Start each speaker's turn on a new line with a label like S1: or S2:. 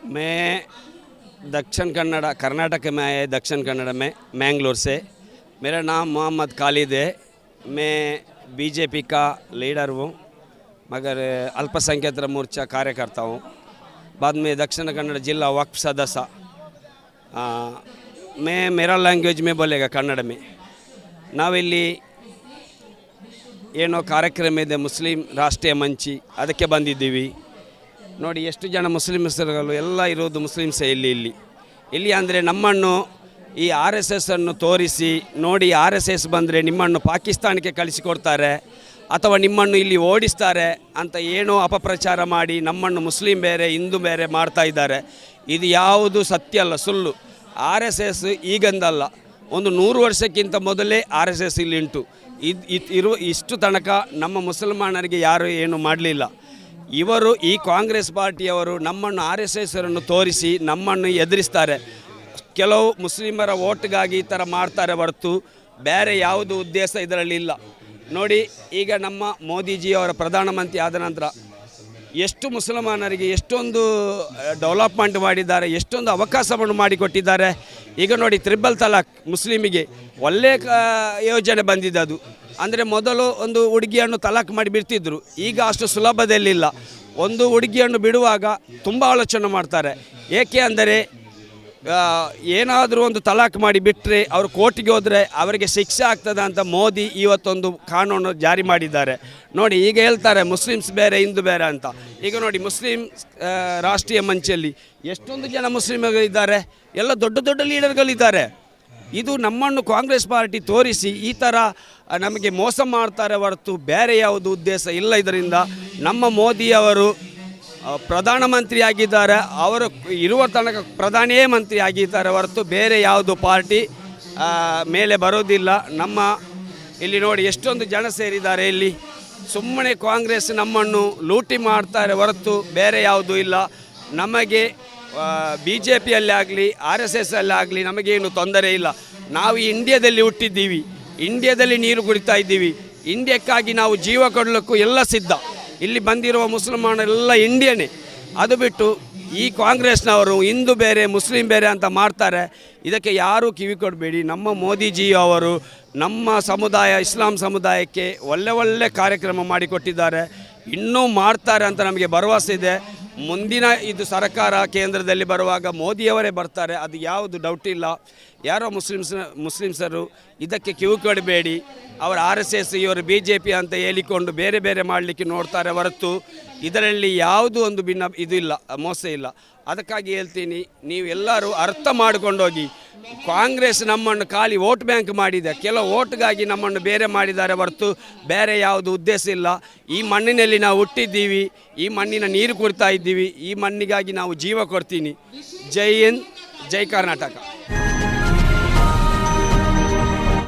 S1: मैं दक्षिण कन्नड़ कर्नाटक में आया, दक्षिण कन्नड़ में मैंगलोर से। मेरा नाम मोहम्मद खालिद है। मैं बीजेपी का लीडर हूँ, मगर अल्पसंख्यक मोर्चा कार्यकर्ता हूँ। बाद में दक्षिण कन्नड़ जिला वक्फ सदस्य। मैं मेरा लैंग्वेज में बोलेगा कन्नड़ में। ನಾವಿಲ್ಲಿ ಏನೋ ಕಾರ್ಯಕ್ರಮ ಇದೆ, ಮುಸ್ಲಿಂ ರಾಷ್ಟ್ರೀಯ ಮಂಚಿ, ಅದಕ್ಕೆ ಬಂದಿದ್ದೀವಿ. ನೋಡಿ ಎಷ್ಟು ಜನ ಮುಸ್ಲಿಮ್ಸರುಗಳು ಎಲ್ಲ ಇರೋದು ಮುಸ್ಲಿಮ್ಸೇ ಇಲ್ಲಿ ಅಂದರೆ ನಮ್ಮನ್ನು ಈ RSS ಅನ್ನು ತೋರಿಸಿ ನೋಡಿ, RSS ಬಂದರೆ ನಿಮ್ಮನ್ನು ಪಾಕಿಸ್ತಾನಕ್ಕೆ ಕಳಿಸಿಕೊಡ್ತಾರೆ ಅಥವಾ ನಿಮ್ಮನ್ನು ಇಲ್ಲಿ ಓಡಿಸ್ತಾರೆ ಅಂತ ಏನೋ ಅಪಪ್ರಚಾರ ಮಾಡಿ ನಮ್ಮನ್ನು ಮುಸ್ಲಿಂ ಬೇರೆ ಹಿಂದೂ ಬೇರೆ ಮಾಡ್ತಾ ಇದ್ದಾರೆ. ಇದು ಯಾವುದು ಸತ್ಯ ಅಲ್ಲ, ಸುಳ್ಳು. RSS ಈಗಂದಲ್ಲ, ಒಂದು 100 ವರ್ಷಕ್ಕಿಂತ ಮೊದಲೇ RSS ಇಲ್ಲಿ ಉಂಟು. ಇಷ್ಟು ತನಕ ನಮ್ಮ ಮುಸಲ್ಮಾನರಿಗೆ ಯಾರು ಏನು ಮಾಡಲಿಲ್ಲ. ಇವರು ಈ ಕಾಂಗ್ರೆಸ್ ಪಾರ್ಟಿಯವರು ನಮ್ಮನ್ನು RSS ಅವರನ್ನು ತೋರಿಸಿ ನಮ್ಮನ್ನು ಎದುರಿಸ್ತಾರೆ. ಕೆಲವು ಮುಸ್ಲಿಮರ ಓಟ್ಗಾಗಿ ಈ ಥರ ಮಾಡ್ತಾರೆ ಹೊರತು ಬೇರೆ ಯಾವುದು ಉದ್ದೇಶ ಇದರಲ್ಲಿಲ್ಲ. ನೋಡಿ, ಈಗ ನಮ್ಮ ಮೋದಿಜಿಯವರ ಪ್ರಧಾನಮಂತ್ರಿ ಆದ ನಂತರ ಎಷ್ಟು ಮುಸಲ್ಮಾನರಿಗೆ ಎಷ್ಟೊಂದು ಡೆವಲಪ್ಮೆಂಟ್ ಮಾಡಿದ್ದಾರೆ, ಎಷ್ಟೊಂದು ಅವಕಾಶವನ್ನು ಮಾಡಿಕೊಟ್ಟಿದ್ದಾರೆ. ಈಗ ನೋಡಿ, ತ್ರಿಬಲ್ ತಲಾಕ್ ಮುಸ್ಲಿಮಿಗೆ ಒಳ್ಳೆಯ ಯೋಜನೆ ಬಂದಿದೆ. ಅದು ಅಂದರೆ ಮೊದಲು ಒಂದು ಹುಡುಗಿಯನ್ನು ತಲಾಕ್ ಮಾಡಿ ಬಿಡ್ತಿದ್ರು, ಈಗ ಅಷ್ಟು ಸುಲಭದಲ್ಲಿಲ್ಲ. ಒಂದು ಹುಡುಗಿಯನ್ನು ಬಿಡುವಾಗ ತುಂಬ ಆಲೋಚನೆ ಮಾಡ್ತಾರೆ. ಏಕೆ ಅಂದರೆ ಏನಾದರೂ ಒಂದು ತಲಾಕ್ ಮಾಡಿ ಬಿಟ್ಟರೆ ಅವರು ಕೋರ್ಟಿಗೆ ಹೋದರೆ ಅವರಿಗೆ ಶಿಕ್ಷೆ ಆಗ್ತದೆ ಅಂತ ಮೋದಿ ಇವತ್ತೊಂದು ಕಾನೂನು ಜಾರಿ ಮಾಡಿದ್ದಾರೆ. ನೋಡಿ, ಈಗ ಹೇಳ್ತಾರೆ ಮುಸ್ಲಿಮ್ಸ್ ಬೇರೆ ಹಿಂದೂ ಬೇರೆ ಅಂತ. ಈಗ ನೋಡಿ, ಮುಸ್ಲಿಂ ರಾಷ್ಟ್ರೀಯ ಮಂಚಲ್ಲಿ ಎಷ್ಟೊಂದು ಜನ ಮುಸ್ಲಿಮಗಳಿದ್ದಾರೆ, ಎಲ್ಲ ದೊಡ್ಡ ದೊಡ್ಡ ಲೀಡರ್ಗಳಿದ್ದಾರೆ. ಇದು ನಮ್ಮನ್ನು ಕಾಂಗ್ರೆಸ್ ಪಾರ್ಟಿ ತೋರಿಸಿ ಈ ಥರ ನಮಗೆ ಮೋಸ ಮಾಡ್ತಾರೆ ಹೊರತು ಬೇರೆ ಯಾವುದು ಉದ್ದೇಶ ಇಲ್ಲ. ಇದರಿಂದ ನಮ್ಮ ಮೋದಿಯವರು ಪ್ರಧಾನಮಂತ್ರಿ ಆಗಿದ್ದಾರೆ, ಅವರು ಇರುವ ತನಕ ಪ್ರಧಾನಿಯೇ ಮಂತ್ರಿ ಆಗಿದ್ದಾರೆ ಹೊರತು ಬೇರೆ ಯಾವುದು ಪಾರ್ಟಿ ಮೇಲೆ ಬರೋದಿಲ್ಲ. ನಮ್ಮ ಇಲ್ಲಿ ನೋಡಿ ಎಷ್ಟೊಂದು ಜನ ಸೇರಿದ್ದಾರೆ. ಇಲ್ಲಿ ಸುಮ್ಮನೆ ಕಾಂಗ್ರೆಸ್ ನಮ್ಮನ್ನು ಲೂಟಿ ಮಾಡ್ತಾರೆ ಹೊರತು ಬೇರೆ ಯಾವುದೂ ಇಲ್ಲ. ನಮಗೆ BJPಯಲ್ಲಿ ಆಗಲಿ RSS ಆಗಲಿ ನಮಗೇನು ತೊಂದರೆ ಇಲ್ಲ. ನಾವು ಇಂಡಿಯಾದಲ್ಲಿ ಹುಟ್ಟಿದ್ದೀವಿ, ಇಂಡಿಯಾದಲ್ಲಿ ನೀರು ಕುಡಿತಾ ಇದ್ದೀವಿ, ಇಂಡಿಯಾಕ್ಕಾಗಿ ನಾವು ಜೀವ ಕೊಡಲಿಕ್ಕೂ ಎಲ್ಲ ಸಿದ್ಧ. ಇಲ್ಲಿ ಬಂದಿರುವ ಮುಸಲ್ಮಾನರೆಲ್ಲ ಇಂಡಿಯನೇ. ಅದು ಬಿಟ್ಟು ಈ ಕಾಂಗ್ರೆಸ್ನವರು ಹಿಂದೂ ಬೇರೆ ಮುಸ್ಲಿಂ ಬೇರೆ ಅಂತ ಮಾಡ್ತಾರೆ. ಇದಕ್ಕೆ ಯಾರೂ ಕಿವಿ ಕೊಡಬೇಡಿ. ನಮ್ಮ ಮೋದಿಜಿಯವರು ನಮ್ಮ ಸಮುದಾಯ ಇಸ್ಲಾಂ ಸಮುದಾಯಕ್ಕೆ ಒಳ್ಳೆ ಕಾರ್ಯಕ್ರಮ ಮಾಡಿಕೊಟ್ಟಿದ್ದಾರೆ, ಇನ್ನೂ ಮಾಡ್ತಾರೆ ಅಂತ ನಮಗೆ ಭರವಸೆ ಇದೆ. ಮುಂದಿನ ಇದು ಸರ್ಕಾರ ಕೇಂದ್ರದಲ್ಲಿ ಬರುವಾಗ ಮೋದಿಯವರೇ ಬರ್ತಾರೆ, ಅದು ಯಾವುದು ಡೌಟ್ ಇಲ್ಲ. ಯಾರೋ ಮುಸ್ಲಿಮ್ಸರು ಇದಕ್ಕೆ ಕಿವಿ ಕೊಡಬೇಡಿ. ಅವರು RSS ಇವರು BJP ಅಂತ ಹೇಳಿಕೊಂಡು ಬೇರೆ ಬೇರೆ ಮಾಡಲಿಕ್ಕೆ ನೋಡ್ತಾರೆ ಹೊರತು ಇದರಲ್ಲಿ ಯಾವುದೂ ಒಂದು ಇದು ಇಲ್ಲ, ಮೋಸ ಇಲ್ಲ. ಅದಕ್ಕಾಗಿ ಹೇಳ್ತೀನಿ, ನೀವೆಲ್ಲರೂ ಅರ್ಥ ಮಾಡಿಕೊಂಡೋಗಿ. ಕಾಂಗ್ರೆಸ್ ನಮ್ಮನ್ನು ಖಾಲಿ ವೋಟ್ ಬ್ಯಾಂಕ್ ಮಾಡಿದೆ, ಕೆಲವು ಓಟ್ಗಾಗಿ ನಮ್ಮನ್ನು ಬೇರೆ ಮಾಡಿದ್ದಾರೆ ಹೊರತು ಬೇರೆ ಯಾವುದು ಉದ್ದೇಶ ಇಲ್ಲ. ಈ ಮಣ್ಣಿನಲ್ಲಿ ನಾವು ಹುಟ್ಟಿದ್ದೀವಿ, ಈ ಮಣ್ಣಿನ ನೀರು ಕೊಡ್ತಾ ಇದ್ದೀವಿ, ಈ ಮಣ್ಣಿಗಾಗಿ ನಾವು ಜೀವ ಕೊಡ್ತೀನಿ. ಜೈ ಹಿಂದ್, ಜೈ ಕರ್ನಾಟಕ.